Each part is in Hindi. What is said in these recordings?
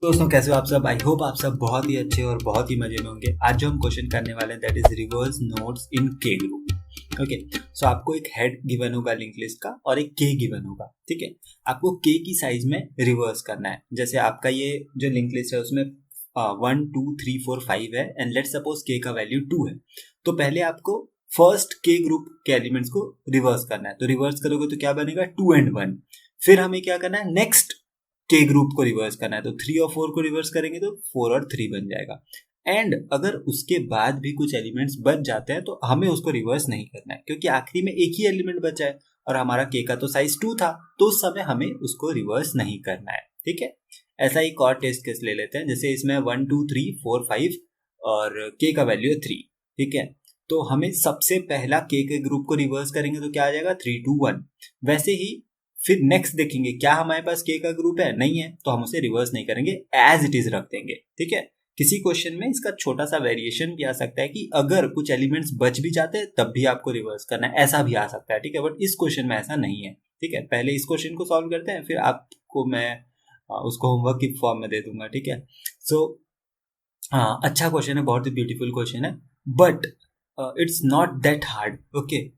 दोस्तों कैसे हो आप सब। आई होप आप सब बहुत ही अच्छे और बहुत ही मजे में होंगे। आज जो हम क्वेश्चन करने वाले हैं दैट इज रिवर्स नोड्स इन के ग्रुप। ओके, सो आपको एक हेड गिवन होगा लिंक लिस्ट का और एक के गिवन होगा। ठीक है, आपको के की साइज में रिवर्स करना है। जैसे आपका ये जो लिंक लिस्ट है उसमें 1 2 3 4 5 है एंड लेट सपोज के का वैल्यू 2 है। तो पहले आपको फर्स्ट के ग्रुप के एलिमेंट्स को रिवर्स करना है। तो रिवर्स करोगे तो क्या बनेगा 2 and 1। फिर हमें क्या करना है, नेक्स्ट के ग्रुप को रिवर्स करना है। तो 3 और 4 को रिवर्स करेंगे तो 4 और 3 बन जाएगा। एंड अगर उसके बाद भी कुछ एलिमेंट्स बच जाते हैं तो हमें उसको रिवर्स नहीं करना है, क्योंकि आखिरी में एक ही एलिमेंट बचा है और हमारा के का तो साइज 2 था, तो उस समय हमें उसको रिवर्स नहीं करना है। ठीक है, ऐसा ही एक और टेस्ट केस ले लेते हैं। जैसे इसमें 1 2 3 4 5 और के का वैल्यू है 3। ठीक है, तो हमें सबसे पहला के ग्रुप को रिवर्स करेंगे तो क्या आ जाएगा 3 2 1। वैसे ही फिर नेक्स्ट देखेंगे क्या हमारे पास के का ग्रुप है, नहीं है, तो हम उसे रिवर्स नहीं करेंगे, एज इट इज रख देंगे। ठीक है, किसी क्वेश्चन में इसका छोटा सा वेरिएशन भी आ सकता है कि अगर कुछ एलिमेंट्स बच भी जाते हैं तब भी आपको रिवर्स करना है, ऐसा भी आ सकता है। ठीक है, बट इस क्वेश्चन में ऐसा नहीं है। ठीक है, पहले इस क्वेश्चन को सॉल्व करते हैं, फिर आपको मैं उसको होमवर्क की फॉर्म में दे दूंगा। ठीक है, सो हाँ, अच्छा क्वेश्चन है, बहुत ही ब्यूटीफुल क्वेश्चन है, but it's not that hard. Okay,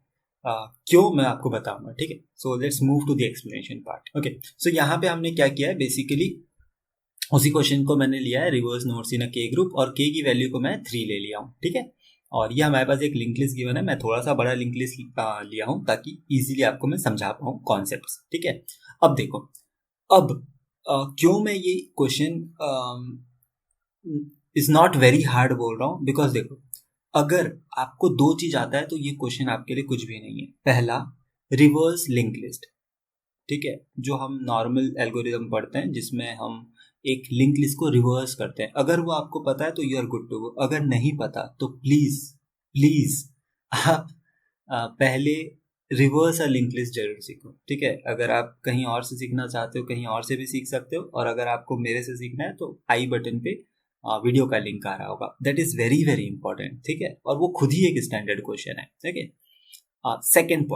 क्यों मैं आपको बताऊंगा। ठीक है, so let's move to the explanation part. Okay, so यहाँ पे हमने क्या किया है, बेसिकली उसी क्वेश्चन को मैंने लिया है रिवर्स नोड्स इन अ के ग्रुप और के की वैल्यू को मैं 3 ले लिया हूँ। ठीक है, और ये हमारे पास एक लिंक लिस्ट गिवन है। मैं थोड़ा सा बड़ा लिंक लिस्ट लिया हूँ ताकि इजीली आपको मैं समझा पाऊँ कॉन्सेप्ट्स। ठीक है, अब देखो, अब क्यों मैं ये question is not very hard बोल रहा हूँ, बिकॉज देखो, अगर आपको दो चीज आता है तो ये क्वेश्चन आपके लिए कुछ भी नहीं है। पहला, रिवर्स लिंक लिस्ट। ठीक है, जो हम नॉर्मल एल्गोरिदम पढ़ते हैं जिसमें हम एक लिंक लिस्ट को रिवर्स करते हैं, अगर वो आपको पता है तो you are good to go. अगर नहीं पता तो प्लीज प्लीज आप पहले रिवर्स लिंक लिस्ट जरूर सीखो। ठीक है, अगर आप कहीं और से सीखना चाहते हो कहीं और से भी सीख सकते हो, और अगर आपको मेरे से सीखना है तो आई बटन पे वीडियो का लिंक आ रहा होगा। That is very very important. ठीक है, और वो खुद ही एक स्टैंडर्ड क्वेश्चन है। ठीक है, सेकेंड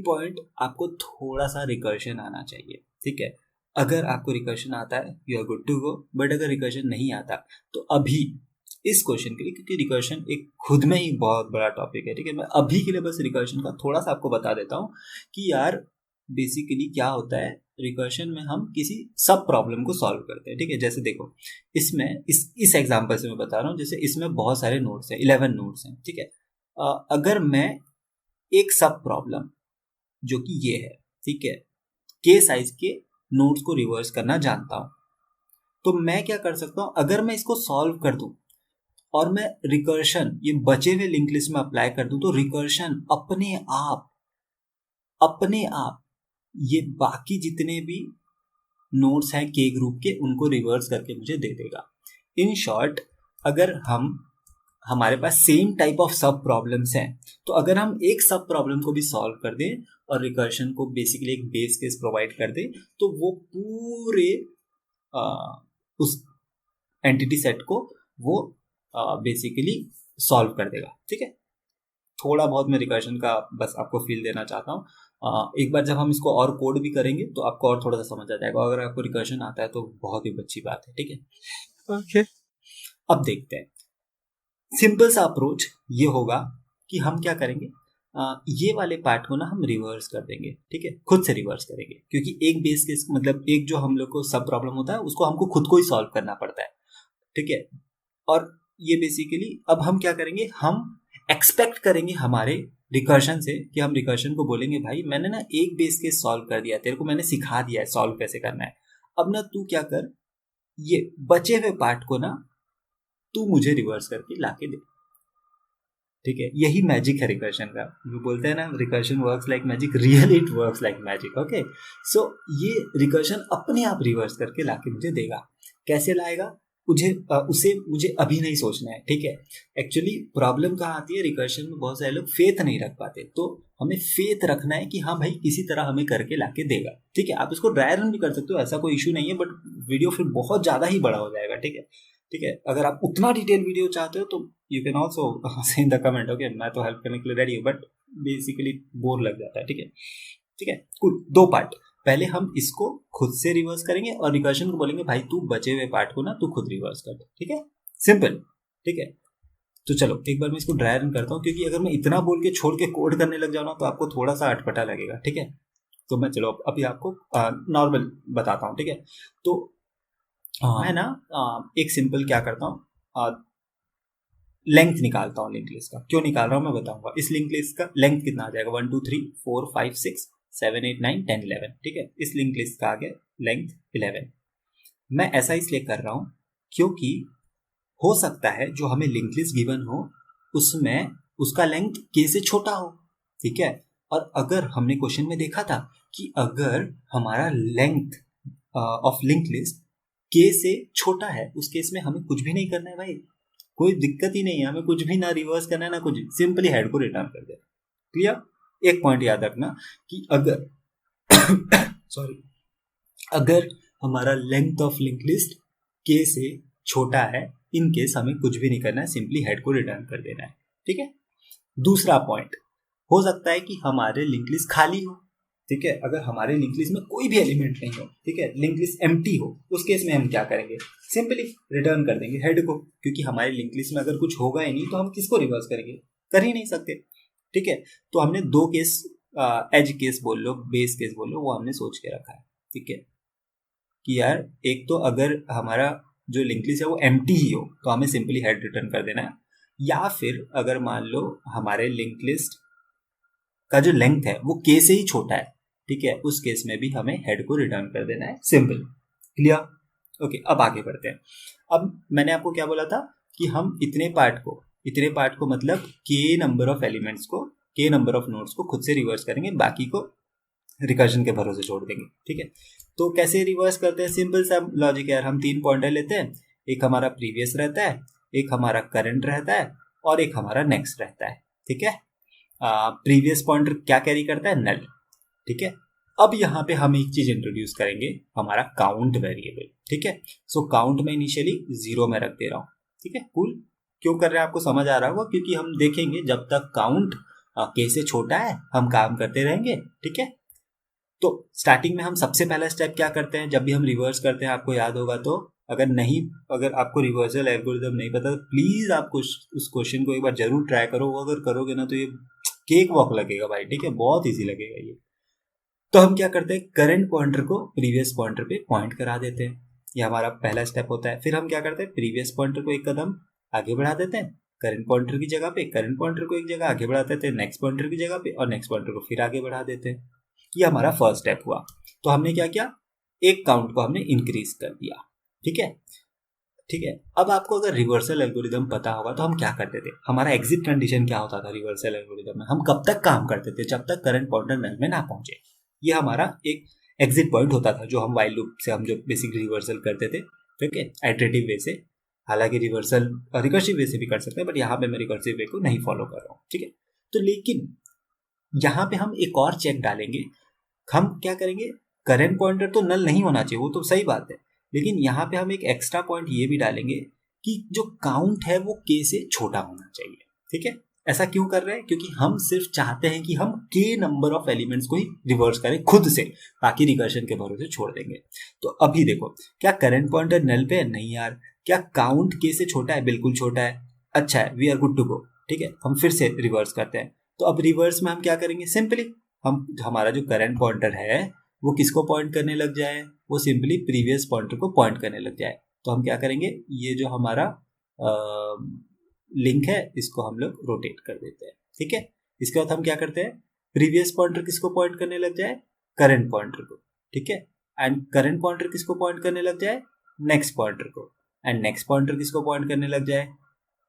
पॉइंट, आपको थोड़ा सा रिकर्शन आना चाहिए। ठीक है, अगर आपको रिकर्शन आता है you are good to go, but अगर रिकर्शन नहीं आता तो अभी इस क्वेश्चन के लिए, क्योंकि रिकर्शन एक खुद में ही बहुत बड़ा टॉपिक है। ठीक है, मैं अभी के लिए बस रिकर्शन का थोड़ा सा आपको बता देता हूँ कि यार बेसिकली क्या होता है। रिकर्शन में हम किसी सब प्रॉब्लम को सॉल्व करते हैं। ठीक है, जैसे देखो, इसमें इस एग्जांपल से मैं बता रहा हूँ, जैसे इसमें बहुत सारे नोड्स हैं, 11 नोड्स हैं। ठीक है, अगर मैं एक सब प्रॉब्लम जो कि ये है, ठीक है, के साइज के नोड्स को रिवर्स करना जानता हूं, तो मैं क्या कर सकता हूं, अगर मैं इसको सॉल्व कर दूं और मैं रिकर्शन ये बचे हुए लिंक लिस्ट में अप्लाई कर दूं, तो रिकर्शन अपने आप ये बाकी जितने भी नोड्स हैं के ग्रुप के उनको रिवर्स करके मुझे दे देगा। इन शॉर्ट, अगर हमारे पास सेम टाइप ऑफ सब प्रॉब्लम्स हैं, तो अगर हम एक सब प्रॉब्लम को भी सॉल्व कर दें और रिकर्शन को बेसिकली एक बेस केस प्रोवाइड कर दें, तो वो पूरे उस एंटिटी सेट को वो बेसिकली सॉल्व कर देगा। ठीक है, थोड़ा बहुत मैं रिकर्शन का बस आपको फील देना चाहता हूँ। एक बार जब हम इसको और कोड भी करेंगे तो आपको और थोड़ा सा समझ आ जाएगा। अगर आपको रिकर्शन आता है तो बहुत ही अच्छी बात है। ठीक है, ओके, अब देखते हैं। सिंपल सा अप्रोच ये होगा कि हम क्या करेंगे, ये वाले पार्ट को ना हम रिवर्स कर देंगे। ठीक है, खुद से रिवर्स करेंगे, क्योंकि एक बेस केस मतलब एक जो हम लोग को सब प्रॉब्लम होता है उसको हमको खुद को ही सॉल्व करना पड़ता है। ठीक है, और ये बेसिकली अब हम क्या करेंगे, हम एक्सपेक्ट करेंगे हमारे रिकर्शन से कि हम रिकर्शन को बोलेंगे भाई मैंने ना एक बेस केस सॉल्व कर दिया, तेरे को मैंने सिखा दिया है सॉल्व कैसे करना है, अब ना तू क्या कर, ये बचे हुए पार्ट को ना तू मुझे रिवर्स करके लाके दे। ठीक है, यही मैजिक है रिकर्शन का। वो बोलते हैं ना, recursion works like magic, real it works like magic. Okay, so ये रिकर्शन अपने आप रिवर्स करके लाके मुझे देगा। कैसे लाएगा, मुझे अभी नहीं सोचना है। ठीक है, एक्चुअली प्रॉब्लम कहाँ आती है, रिकर्शन में बहुत सारे लोग फेथ नहीं रख पाते, तो हमें फेथ रखना है कि हाँ भाई किसी तरह हमें करके लाके देगा। ठीक है, आप इसको ड्राई रन भी कर सकते हो, ऐसा कोई इशू नहीं है, बट वीडियो फिर बहुत ज़्यादा ही बड़ा हो जाएगा। ठीक है, ठीक है, अगर आप उतना डिटेल वीडियो चाहते हो तो you can also say in the comment. Okay, मैं तो हेल्प करने के लिए रेडी हूँ, बट बेसिकली बोर लग जाता है। ठीक है, ठीक है, कुल दो पार्ट। पहले हम इसको खुद से रिवर्स करेंगे और रिकर्शन को बोलेंगे भाई तू बचे हुए पार्ट को ना तू खुद रिवर्स कर दे, ठीक है, सिंपल, ठीक है। तो चलो एक बार मैं इसको ड्राई रन करता हूँ, क्योंकि अगर मैं इतना बोल के छोड़ के कोड करने लग जाऊँ ना तो आपको थोड़ा सा अटपटा लगेगा, ठीक है। तो मैं चलो अभी आपको नॉर्मल बताता हूँ, ठीक है। तो मैं ना एक सिंपल क्या करता हूँ, लेंथ निकालता हूँ लिंक लिस्ट का। क्यों निकाल रहा हूँ मैं बताऊंगा। इस लिंक लिस्ट का लेंथ कितना आ जाएगा, 1 2 3 4 5 6 7 8 9 10 11, ठीक है। इस लिंक लिस्ट का आ गया लेंथ 11। मैं ऐसा इसलिए कर रहा हूँ क्योंकि हो सकता है जो हमें लिंक लिस्ट गिवन हो उसमें उसका लेंथ के से छोटा हो, ठीक है। और अगर हमने क्वेश्चन में देखा था कि अगर हमारा लेंथ ऑफ लिंक लिस्ट के से छोटा है उस केस में हमें कुछ भी नहीं करना है भाई, कोई दिक्कत ही नहीं है, हमें कुछ भी ना रिवर्स करना है ना कुछ, सिंपली हेड को रिटर्न कर देना। क्लियर। एक पॉइंट याद रखना कि अगर सॉरी अगर हमारा लेंथ ऑफ लिंक लिस्ट के से छोटा है, इन केस हमें कुछ भी नहीं करना है, सिंपली हेड को रिटर्न कर देना है, ठीक है। दूसरा पॉइंट, हो सकता है कि हमारे लिंक लिस्ट खाली हो, ठीक है। अगर हमारे लिंक लिस्ट में कोई भी एलिमेंट नहीं हो, ठीक है, लिंक लिस्ट एम्प्टी हो, उस केस में हम क्या करेंगे, सिंपली रिटर्न कर देंगे हेड को, क्योंकि हमारे लिंक लिस्ट में अगर कुछ होगा ही नहीं तो हम किसको रिवर्स करेंगे, कर ही नहीं सकते, ठीक है। तो हमने दो केस, एज केस बोल लो, बेस केस बोल लो, वो हमने सोच के रखा है, ठीक है, कि यार एक तो अगर हमारा जो लिंक लिस्ट है वो एम्प्टी ही हो तो हमें सिंपली हेड रिटर्न कर देना है, या फिर अगर मान लो हमारे लिंक लिस्ट का जो लेंथ है वो के से ही छोटा है, ठीक है, उस केस में भी हमें हेड को रिटर्न कर देना है, सिंपल। क्लियर। ओके, अब आगे बढ़ते हैं। अब मैंने आपको क्या बोला था कि हम इतने पार्ट को मतलब के नंबर ऑफ एलिमेंट्स को, के नंबर ऑफ नोड्स को खुद से रिवर्स करेंगे, बाकी को रिकर्जन के भरोसे छोड़ देंगे, ठीक है। तो कैसे रिवर्स करते हैं, सिंपल सा लॉजिक है यार। हम 3 पॉइंटर लेते हैं, एक हमारा प्रीवियस रहता है, एक हमारा करंट रहता है और एक हमारा नेक्स्ट रहता है, ठीक है। प्रीवियस पॉइंटर क्या कैरी करता है, नल, ठीक है। अब यहाँ पे हम एक चीज इंट्रोड्यूस करेंगे, हमारा काउंट वेरिएबल, ठीक है। सो काउंट में इनिशियली 0 में रख दे रहा हूँ, ठीक है, कूल। क्यों कर रहे हैं आपको समझ आ रहा होगा, क्योंकि हम देखेंगे जब तक काउंट के से छोटा है हम काम करते रहेंगे, ठीक है। तो स्टार्टिंग में हम सबसे पहला स्टेप क्या करते हैं, जब भी हम रिवर्स करते हैं, आपको याद होगा तो, अगर आपको रिवर्सल एल्गोरिथम नहीं पता तो प्लीज आप उस क्वेश्चन को एक बार जरूर ट्राई करो। वो अगर करोगे ना तो ये केक वॉक लगेगा भाई, ठीक है, बहुत इजी लगेगा ये। तो हम क्या करते हैं, करंट पॉइंटर को प्रीवियस पॉइंटर पे पॉइंट करा देते हैं, ये हमारा पहला स्टेप होता है। फिर हम क्या करते हैं, प्रीवियस पॉइंटर को एक कदम आगे बढ़ा देते हैं, करंट पॉइंटर की जगह पे करंट पॉइंटर को एक जगह आगे बढ़ा देते हैं, नेक्स्ट पॉइंटर की जगह पे, और नेक्स्ट पॉइंटर को फिर आगे बढ़ा देते हैं। ये हमारा फर्स्ट स्टेप हुआ। तो हमने क्या किया, एक काउंट को हमने इंक्रीज कर दिया, ठीक है, ठीक है। अब आपको अगर रिवर्सल एल्गोरिदम पता होगा तो हम क्या करते थे, हमारा एग्जिट कंडीशन क्या होता था रिवर्सल एल्गोरिदम में, हम कब तक काम करते थे, जब तक करंट पॉइंटर नल में ना पहुंचे। ये हमारा एक एग्जिट पॉइंट होता था, जो हम वाइल लूप से हम जो बेसिक रिवर्सल करते थे, ठीक है, आइटरेटिव वे से। हालांकि रिवर्सल रिकर्सिव वे से भी कर सकते हैं, बट यहाँ पे मैं रिकर्सिव वे को नहीं फॉलो कर रहा हूँ, ठीक है। तो लेकिन यहाँ पे हम एक और चेक डालेंगे, हम क्या करेंगे, करंट पॉइंटर तो नल नहीं होना चाहिए, वो तो सही बात है, लेकिन यहाँ पे हम एक एक्स्ट्रा पॉइंट ये भी डालेंगे कि जो काउंट है वो के से छोटा होना चाहिए, ठीक है। ऐसा क्यों कर रहे हैं, क्योंकि हम सिर्फ चाहते हैं कि हम के नंबर ऑफ एलिमेंट्स को ही रिवर्स करें खुद से, बाकी रिकर्शन के भरोसे छोड़ देंगे। तो अभी देखो, क्या करंट पॉइंटर नल पे है, नहीं यार। क्या काउंट के से छोटा है, बिल्कुल छोटा है, अच्छा है, we are good to go, ठीक है। हम फिर से रिवर्स करते हैं। तो अब रिवर्स में हम क्या करेंगे, सिंपली हमारा जो करंट पॉइंटर है वो किसको पॉइंट करने लग जाए, वो सिंपली प्रीवियस पॉइंटर को पॉइंट करने लग जाए। तो हम क्या करेंगे, ये जो हमारा लिंक है इसको हम लोग रोटेट कर देते हैं, ठीक है। इसके बाद हम क्या करते हैं, प्रीवियस पॉइंटर किसको पॉइंट करने लग जाए, करंट पॉइंटर को, ठीक है। एंड करंट पॉइंटर किसको पॉइंट करने लग जाए, नेक्स्ट पॉइंटर को। एंड नेक्स्ट पॉइंटर किसको पॉइंट करने लग जाए,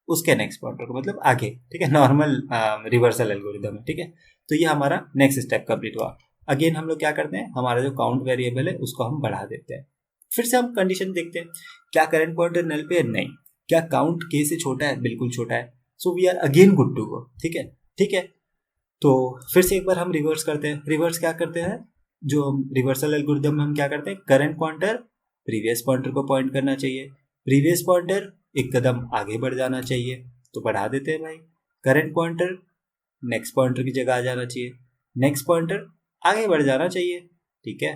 उसके नेक्स्ट पॉइंटर को, मतलब आगे, ठीक है। नॉर्मल रिवर्सल एल्गोरिथम है, ठीक है। तो ये हमारा नेक्स्ट स्टेप कंप्लीट हुआ। अगेन हम लोग क्या करते हैं, हमारा जो काउंट वेरिएबल है उसको हम बढ़ा देते हैं। फिर से हम कंडीशन देखते हैं, क्या करंट पॉइंटर नल पे है, नहीं। क्या काउंट के से छोटा है, बिल्कुल छोटा है। So we are again good to go, ठीक है, ठीक है। तो फिर से एक बार हम रिवर्स करते हैं। रिवर्स क्या करते हैं, जो रिवर्सल एल्गोरिथम में हम क्या करते हैं, करंट पॉइंटर प्रीवियस पॉइंटर को पॉइंट करना चाहिए, प्रीवियस पॉइंटर एक कदम आगे बढ़ जाना चाहिए, तो बढ़ा देते हैं भाई। करंट पॉइंटर नेक्स्ट पॉइंटर की जगह आ जाना चाहिए, नेक्स्ट पॉइंटर आगे बढ़ जाना चाहिए, ठीक है,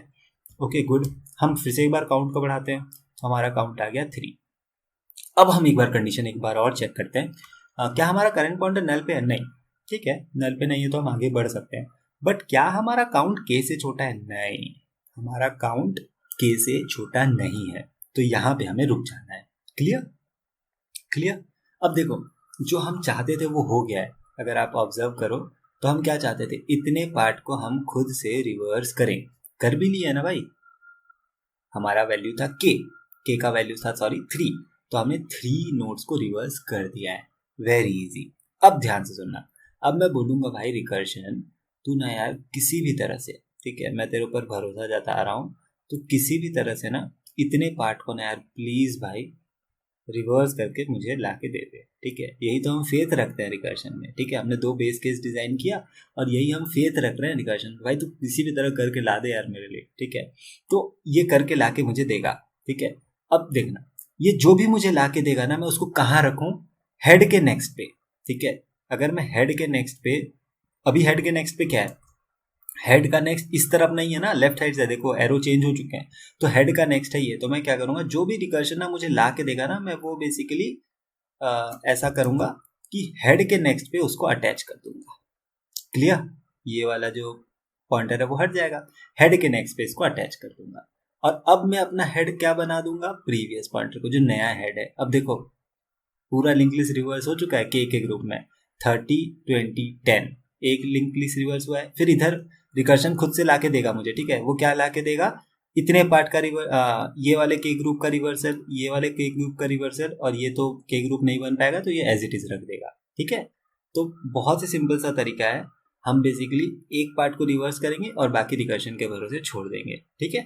ओके गुड। हम फिर से एक बार काउंट को बढ़ाते हैं, हमारा काउंट आ गया 3। अब हम एक बार कंडीशन एक बार और चेक करते हैं, क्या हमारा करंट पॉइंटर नल पे है? नहीं, ठीक है, नल पे नहीं है तो हम आगे बढ़ सकते हैं। बट क्या हमारा काउंट के से छोटा है? नहीं, हमारा काउंट के से छोटा नहीं है, तो यहाँ पे हमें रुक जाना है। Clear clear. अब देखो, जो हम चाहते थे वो हो गया है। अगर आप ऑब्जर्व करो तो हम क्या चाहते थे, इतने पार्ट को हम खुद से रिवर्स करें, कर भी लिया ना भाई। हमारा वैल्यू था के का वैल्यू था 3, तो हमने 3 नोड्स को रिवर्स कर दिया है। Very easy. अब ध्यान से सुनना, अब मैं बोलूंगा भाई रिकर्शन, तू ना यार किसी भी तरह से, ठीक है, मैं तेरे ऊपर भरोसा जता रहा हूँ, तो किसी भी तरह से ना इतने पार्ट को ना यार प्लीज भाई रिवर्स करके मुझे ला के दे दे, ठीक है। यही तो हम फेथ रखते हैं रिकर्शन में, ठीक है। हमने 2 बेस केस डिजाइन किया और यही हम फेथ रख रहे हैं रिकर्शन में, भाई तू किसी भी तरह करके ला दे यार मेरे लिए, ठीक है। तो ये करके ला के मुझे देगा, ठीक है। अब देखना, ये जो भी मुझे ला के देगा ना, मैं उसको कहाँ रखूँ? हेड के नेक्स्ट पे, ठीक है। अगर मैं हेड के नेक्स्ट पे, अभी हेड के नेक्स्ट पे क्या है, हेड का नेक्स्ट इस तरफ नहीं है ना, लेफ्ट साइड से देखो एरो चेंज हो चुके हैं, तो हेड का नेक्स्ट है ये। तो मैं क्या करूंगा, जो भी रिकर्शन ना मुझे ला के देगा ना, मैं वो बेसिकली ऐसा करूंगा कि हेड के नेक्स्ट पे उसको अटैच कर दूंगा। क्लियर, ये वाला जो पॉइंटर है वो हट जाएगा, हेड के नेक्स्ट पे इसको अटैच कर दूंगा। और अब मैं अपना हेड क्या बना दूंगा, प्रीवियस पॉइंटर को, जो नया हेड है। अब देखो पूरा लिंक लिस्ट रिवर्स हो चुका है के ग्रुप में, 30 20 10 एक लिंक लिस्ट रिवर्स हुआ है। फिर इधर रिकर्शन खुद से लाके देगा मुझे, ठीक है। वो क्या लाके देगा, इतने पार्ट का ये वाले के ग्रुप का रिवर्सल, ये वाले के ग्रुप का रिवर्सल, और ये तो के ग्रुप नहीं बन पाएगा तो ये एज इट इज रख देगा, ठीक है। तो बहुत ही सिंपल सा तरीका है, हम बेसिकली एक पार्ट को रिवर्स करेंगे और बाकी रिकर्शन के भरोसे छोड़ देंगे, ठीक है।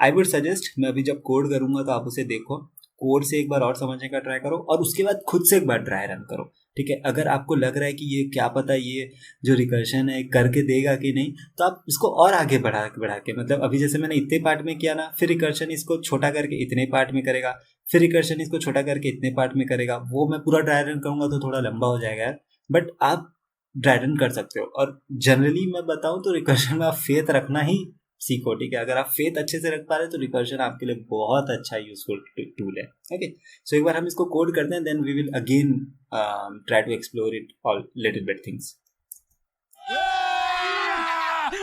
आई वुड सजेस्ट, मैं अभी जब कोड करूंगा तो आप उसे देखो, कोड से एक बार और समझने का ट्राई करो और उसके बाद खुद से एक बार ट्राई रन करो, ठीक है। अगर आपको लग रहा है कि ये क्या पता ये जो रिकर्शन है करके देगा कि नहीं, तो आप इसको और आगे बढ़ा के, मतलब अभी जैसे मैंने इतने पार्ट में किया ना, फिर रिकर्शन इसको छोटा करके इतने पार्ट में करेगा, फिर रिकर्शन इसको छोटा करके इतने पार्ट में करेगा। वो मैं पूरा ड्राई रन करूंगा तो थोड़ा लंबा हो जाएगा यार, बट आप ड्राई रन कर सकते हो। और जनरली मैं बताऊं तो रिकर्शन में आप फेथ रखना ही सीखो, ठीक है। अगर आप फेथ अच्छे से रख पा रहे तो रिकर्शन आपके लिए बहुत अच्छा यूजफुल टूल है, ओके। सो एक बार हम इसको कोड करते हैं, then we will again try to explore it all little bit things.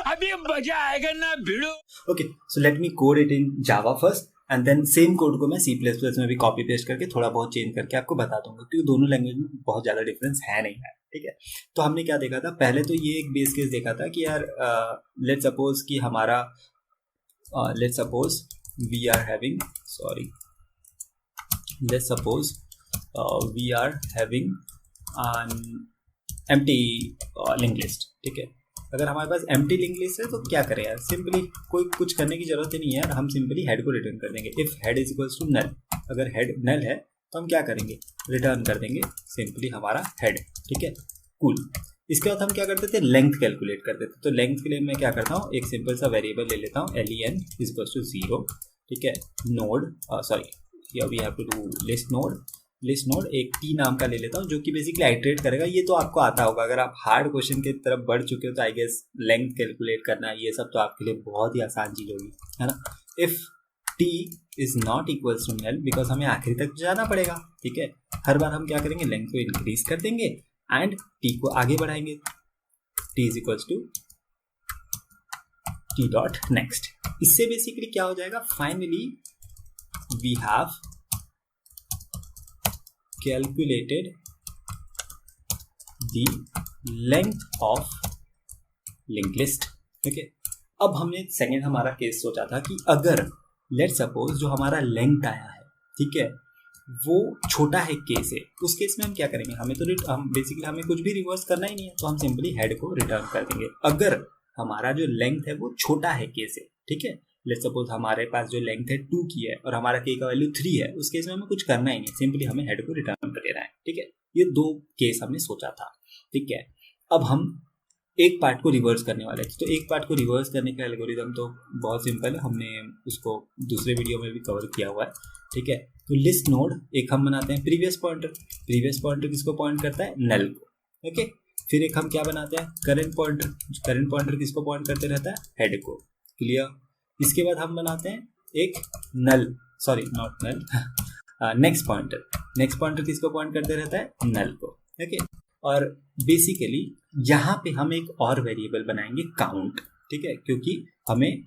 अभी मजा आएगा ना भिड़ो। Okay, so let me code it in Java first and then same code को मैं C++ में भी कॉपी पेस्ट करके थोड़ा बहुत चेंज करके आपको बता दूंगा, क्योंकि दोनों लैंग्वेज में बहुत ज़्यादा डिफरेंस है नहीं है, ठीक है। तो हमने क्या देखा था, पहले तो ये एक बेस केस देखा था कि यार लेट्स सपोज कि हमारा let's suppose we are having an empty link list, ठीक है। अगर हमारे पास एम्प्टी लिंक लिस्ट है तो क्या करें यार, सिंपली कोई कुछ करने की जरूरत ही नहीं है यार, हम सिंपली हेड को रिटर्न कर देंगे। If head is equals to null, अगर हेड नल है तो हम क्या करेंगे, रिटर्न कर देंगे सिंपली हमारा हेड, ठीक है। कूल। इसके बाद हम क्या करते थे, लेंथ कैलकुलेट करते थे। तो लेंथ के लिए मैं क्या करता हूँ, एक सिंपल सा वेरिएबल ले लेता हूँ, len इज इक्वल्स टू 0, ठीक है। Node here we have to do list node एक t नाम का ले लेता हूँ, जो कि बेसिकली आइटरेट करेगा। ये तो आपको आता होगा, अगर आप हार्ड क्वेश्चन की तरफ बढ़ चुके हो तो आई गेस लेंथ कैलकुलेट करना ये सब तो आपके लिए बहुत ही आसान चीज होगी, है ना। If t is not equals to null, because हमें आखिरी तक जाना पड़ेगा, ठीक है। हर बार हम क्या करेंगे, लेंथ को इंक्रीज कर देंगे एंड t को आगे बढ़ाएंगे, t is equals to t dot next. इससे बेसिकली क्या हो जाएगा, finally we have calculated the length of linked list, okay। अब हमने सेकेंड हमारा केस सोचा था कि अगर लेट सपोज जो हमारा लेंथ आया है, ठीक है, वो छोटा है के से, उस केस में हम क्या करेंगे, हम बेसिकली हमें कुछ भी रिवर्स करना ही नहीं है, तो हम सिंपली हेड को रिटर्न कर देंगे। अगर हमारा जो लेंथ है वो छोटा है के से, ठीक है, लेट्स सपोज हमारे पास जो लेंथ है 2 की है और हमारा के का वैल्यू 3 है, उस केस में हमें कुछ करना ही नहीं, सिंपली हमें हेड को रिटर्न कर देना है, ठीक है। ये 2 केस हमने सोचा था, ठीक है। अब हम एक पार्ट को रिवर्स करने वाले थे, तो एक पार्ट को रिवर्स करने का एल्गोरिथम तो बहुत सिंपल है, हमने उसको दूसरे वीडियो में भी कवर किया हुआ है, ठीक है। तो लिस्ट नोड एक हम बनाते हैं प्रीवियस पॉइंटर किसको पॉइंट करता है, नल को, ओके। फिर एक हम क्या बनाते हैं, करंट पॉइंटर किसको पॉइंट करते रहता है, हेड को, क्लियर। इसके बाद हम बनाते हैं एक null, sorry not null, next pointer. Next pointer किसको पॉइंट करते रहता है? नल को। ओके, और बेसिकली यहाँ पे हम एक और वेरिएबल बनाएंगे काउंट, ठीक है, क्योंकि हमें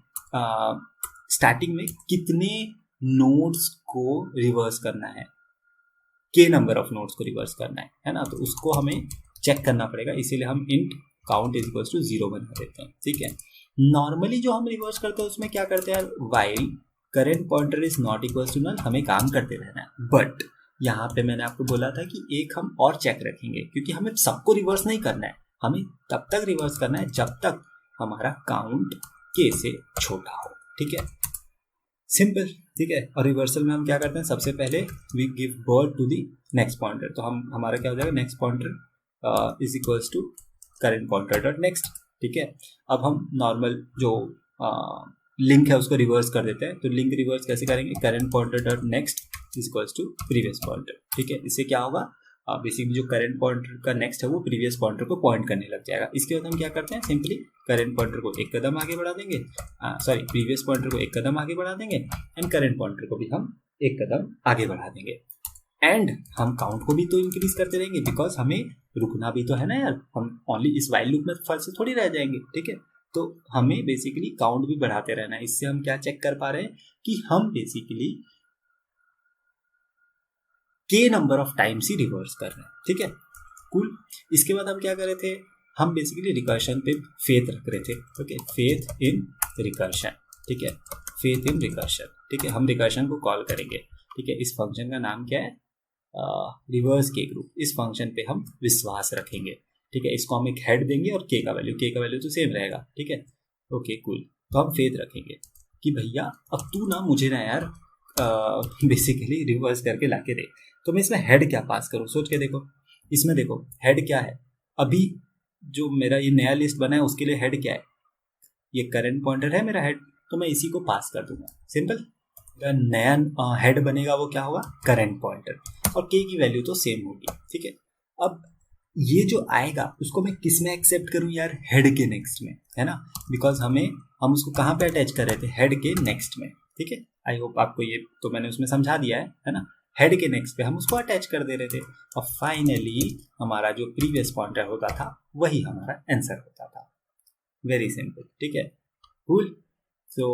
स्टार्टिंग में कितने नोड्स को रिवर्स करना है, के नंबर ऑफ नोड्स को रिवर्स करना है ना, तो उसको हमें चेक करना पड़ेगा, इसीलिए हम int count is equals to 0 बना देते हैं, ठीक है। नॉर्मली जो हम रिवर्स करते हैं उसमें क्या करते हैं, while current pointer is not equals to null, हमें काम करते रहना है। बट यहाँ पे मैंने आपको बोला था कि एक हम और चेक रखेंगे, क्योंकि हमें सबको रिवर्स नहीं करना है, हमें तब तक रिवर्स करना है जब तक हमारा काउंट के से छोटा हो, ठीक है, सिंपल, ठीक है। और रिवर्सल में हम क्या करते हैं, सबसे पहले we give birth to the next pointer, तो हम हमारा क्या हो जाएगा, next pointer is equals to current pointer dot next, ठीक है। अब हम नॉर्मल जो लिंक है उसको रिवर्स कर देते हैं, तो लिंक रिवर्स कैसे करेंगे, current pointer dot next is equals to previous pointer, ठीक है। इससे क्या होगा, बेसिकली जो करंट पॉइंटर का नेक्स्ट है वो प्रीवियस पॉइंटर को पॉइंट करने लग जाएगा। इसके बाद हम क्या करते हैं, सिंपली करंट पॉइंटर को एक कदम आगे बढ़ा देंगे, सॉरी प्रीवियस पॉइंटर को एक कदम आगे बढ़ा देंगे, एंड करंट पॉइंटर को भी हम एक कदम आगे बढ़ा देंगे, एंड हम काउंट को भी तो इंक्रीज करते रहेंगे, बिकॉज हमें रुकना भी तो है ना यार, हम ओनली इस वाइल लूप में फर्स्ट से थोड़ी रह जाएंगे, ठीक है। तो हमें बेसिकली काउंट भी बढ़ाते रहना है। इससे हम क्या चेक कर पा रहे हैं कि हम बेसिकली के number of times he reverse कर रहे हैं, ठीक है, कूल। इसके बाद हम क्या कर रहे थे, हम बेसिकली रिकर्शन पे फेथ रख रहे थे, ओके, फेथ इन रिकर्शन, ठीक है, फेथ इन रिकर्शन, ठीक है। हम रिकर्शन को कॉल करेंगे, ठीक है। इस फंक्शन का नाम क्या है, रिवर्स के ग्रुप। इस फंक्शन पे हम विश्वास रखेंगे, ठीक है। इसको हम एक हेड देंगे और के का वैल्यू तो सेम रहेगा, ठीक है, ओके कूल। तो हम फेथ रखेंगे कि भैया अब तू ना मुझे ना यार बेसिकली रिवर्स करके लाके दे। तो मैं इसमें हेड क्या पास करूँ, सोच के देखो, इसमें देखो हेड क्या है, अभी जो मेरा ये नया लिस्ट बना है उसके लिए हेड क्या है, ये करंट पॉइंटर है मेरा हेड, तो मैं इसी को पास कर दूंगा, सिंपल। नया हेड बनेगा वो क्या होगा, करंट पॉइंटर, और के की वैल्यू तो सेम होगी, ठीक है। अब ये जो आएगा उसको मैं किस में एक्सेप्ट करूं यार, हेड के नेक्स्ट में, है ना, बिकॉज हम उसको कहाँ पे अटैच कर रहे थे, हेड के नेक्स्ट में, ठीक है। आई होप आपको ये तो मैंने उसमें समझा दिया है ना, हेड के नेक्स्ट पे हम उसको अटैच कर दे रहे थे, और फाइनली हमारा जो प्रीवियस पॉइंटर होता था वही हमारा आंसर होता था, वेरी सिंपल, ठीक है, कूल। तो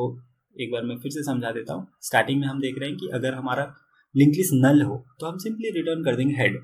एक बार मैं फिर से समझा देता हूँ। स्टार्टिंग में हम देख रहे हैं कि अगर हमारा लिंक लिस्ट नल हो तो हम सिंपली रिटर्न कर देंगे हेड,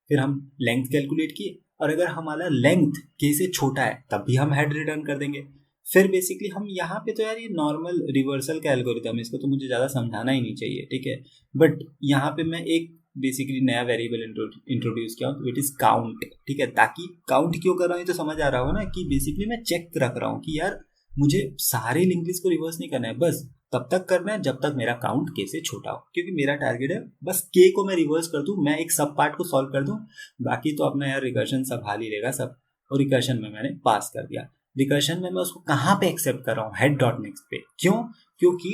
फिर हम लेंथ कैलकुलेट किए, और अगर हमारा लेंथ के से छोटा है तब भी हम हेड रिटर्न कर देंगे। फिर बेसिकली हम यहाँ पे तो यार ये नॉर्मल रिवर्सल का एल्गोरिथम, इसको तो मुझे ज़्यादा समझाना ही नहीं चाहिए, ठीक है, बट यहाँ पे मैं एक बेसिकली नया वेरिएबल इंट्रोड्यूस किया हूँ, इट इज़ काउंट, ठीक है। ताकि काउंट क्यों कर रहा हूँ ये तो समझ आ रहा हो ना, कि बेसिकली मैं चेक रख रहा हूँ कि यार मुझे सारे लिंक लिस्ट को रिवर्स नहीं करना है, बस तब तक करना है जब तक मेरा काउंट के से छोटा हो, क्योंकि मेरा टारगेट है बस के को मैं रिवर्स कर दूं, मैं एक सब पार्ट को सॉल्व कर दूं, बाकी तो अपना यार रिकर्शन संभाल ही लेगा सब। और रिकर्शन में मैंने पास कर दिया, रिकर्शन में मैं उसको कहाँ पे एक्सेप्ट कर रहा हूँ, हेड डॉट नेक्स्ट पे, क्यों, क्योंकि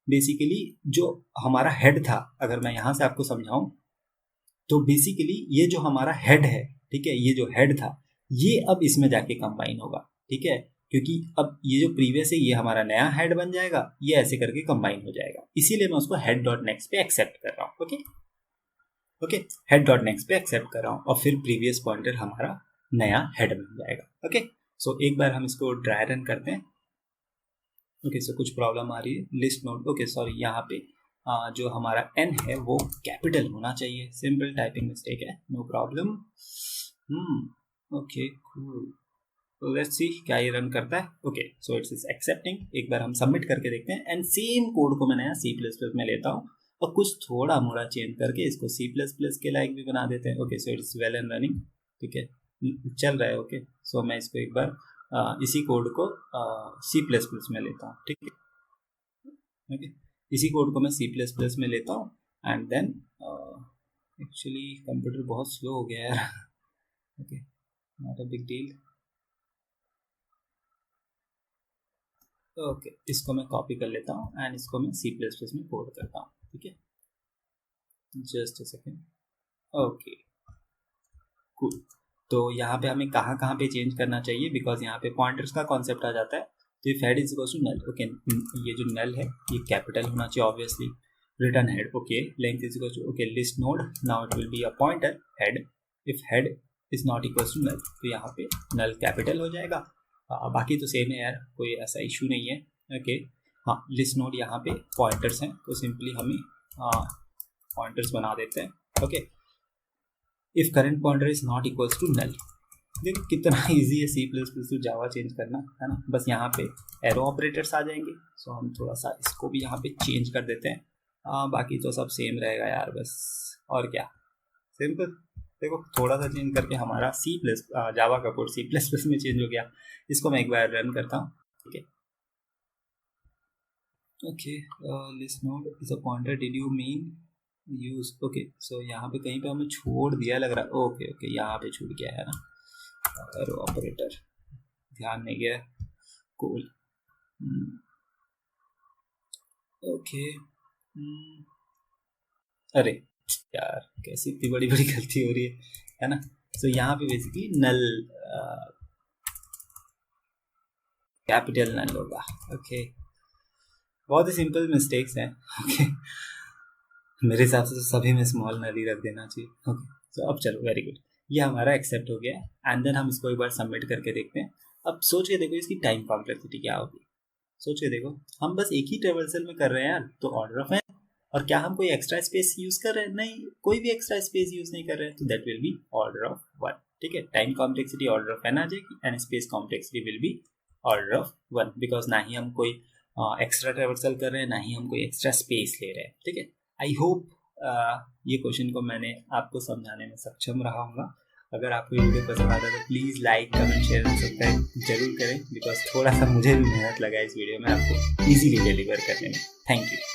बेसिकली जो हमारा हेड था, अगर मैं यहाँ से आपको समझाऊं तो बेसिकली ये जो हमारा हेड है, ठीक है, ये जो हेड था ये अब इसमें जाके कंबाइन होगा, ठीक है, क्योंकि अब ये जो प्रीवियस है ये हमारा नया हेड बन जाएगा, ये ऐसे करके कंबाइन हो जाएगा, इसीलिए मैं उसको हेड डॉट नेक्स्ट पे एक्सेप्ट कर रहा हूँ, ओके, हेड डॉट नेक्स्ट पे एक्सेप्ट कर रहा हूँ, और फिर प्रीवियस पॉइंटर हमारा नया हेड बन जाएगा, ओके। सो एक बार हम इसको ड्राई रन करते हैं, ओके। सो कुछ प्रॉब्लम आ रही है, लिस्ट नोट, ओके सॉरी, यहाँ पे जो हमारा एन है वो कैपिटल होना चाहिए, सिंपल टाइपिंग मिस्टेक है, no problem, okay cool. Let's see क्या ये रन करता है, okay. So it's is accepting, एक बार हम सबमिट करके देखते हैं, एंड सेम कोड को मैं नया C++ में लेता हूँ और कुछ थोड़ा मोड़ा चेंज करके इसको C++ के लायक भी बना देते हैं, okay. So it's well and running, ठीक है, चल रहा है, ओके। सो मैं इसको एक बार इसी कोड को C++ में लेता हूँ, ठीक है, ओके। इसी कोड को मैं C++ में लेता हूँ, एंड देन एक्चुअली कंप्यूटर बहुत स्लो हो गया यार, okay, not a big deal, okay. इसको मैं कॉपी कर लेता हूँ एंड इसको मैं C++ में कोड करता हूँ, ठीक है, just a second, okay cool. तो यहाँ पे हमें कहाँ कहाँ पे चेंज करना चाहिए, बिकॉज यहाँ पे पॉइंटर्स का कॉन्सेप्ट आ जाता है, तो if head is equals to null, okay ये जो नल है ये कैपिटल होना चाहिए obviously. Return head, okay length is equals to, okay list node, now it will be a pointer head. If head is not equals to null, तो यहाँ पे नल कैपिटल हो जाएगा. बाकी तो सेम है यार, कोई ऐसा इशू नहीं है. ओके हाँ, लिस्ट नोड यहाँ पे पॉइंटर्स हैं तो सिंपली हमें पॉइंटर्स बना देते हैं. Okay if current pointer is not equals to null. देखो कितना इजी है C++ टू जावा चेंज करना, है ना. बस यहाँ पे एरो ऑपरेटर्स आ जाएंगे. सो हम थोड़ा सा इसको भी यहाँ पे चेंज कर देते हैं. बाकी तो सब सेम रहेगा यार, बस और क्या, सिंपल. देखो थोड़ा सा चेंज करके हमारा जावा का कोड C++ में चेंज हो गया. इसको मैं एक बार रन करता हूँ. ठीक है, okay list node is a pointer, did you mean use. Okay so यहाँ पे कहीं पे हमें छोड़ दिया लग रहा है. ओके ओके यहाँ पे छूट गया है ना एरो ऑपरेटर, ध्यान नहीं गया. कूल. ओके अरे यार कैसी इतनी बड़ी बड़ी गलती हो रही है ना. सो यहाँ पे बेसिकली नल कैपिटल नल होगा. ओके बहुत ही सिंपल मिस्टेक्स हैं. ओके मेरे हिसाब से तो सभी में स्मॉल नल ही रख देना चाहिए. ओके सो अब चलो, वेरी गुड, ये हमारा एक्सेप्ट हो गया. एंड देन हम इसको एक बार सबमिट करके देखते हैं. अब सोच के देखो इसकी टाइम कॉम्प्लेक्सिटी क्या होगी. सोच के देखो, हम बस एक ही ट्रेवर्सल में कर रहे हैं यार, तो ऑर्डर ऑफ n. और क्या हम कोई एक्स्ट्रा स्पेस यूज कर रहे हैं? नहीं, कोई भी एक्स्ट्रा स्पेस यूज नहीं कर रहे हैं, तो that will be order of 1. ठीक है, time complexity order of n आ जाएगी and space complexity will be order of 1, because ना ही हम कोई एक्स्ट्रा ट्रेवर्सल कर रहे हैं, ना ही हम कोई एक्स्ट्रा स्पेस ले रहे हैं. ठीक है, आई होप ये क्वेश्चन को मैंने आपको समझाने में सक्षम रहा हूँगा. अगर आपको ये वीडियो पसंद आता है तो please like, comment, share and subscribe जरूर करें, बिकॉज थोड़ा सा मुझे भी मेहनत लगा इस वीडियो में आपको इजीली डिलीवर करने में. Thank you.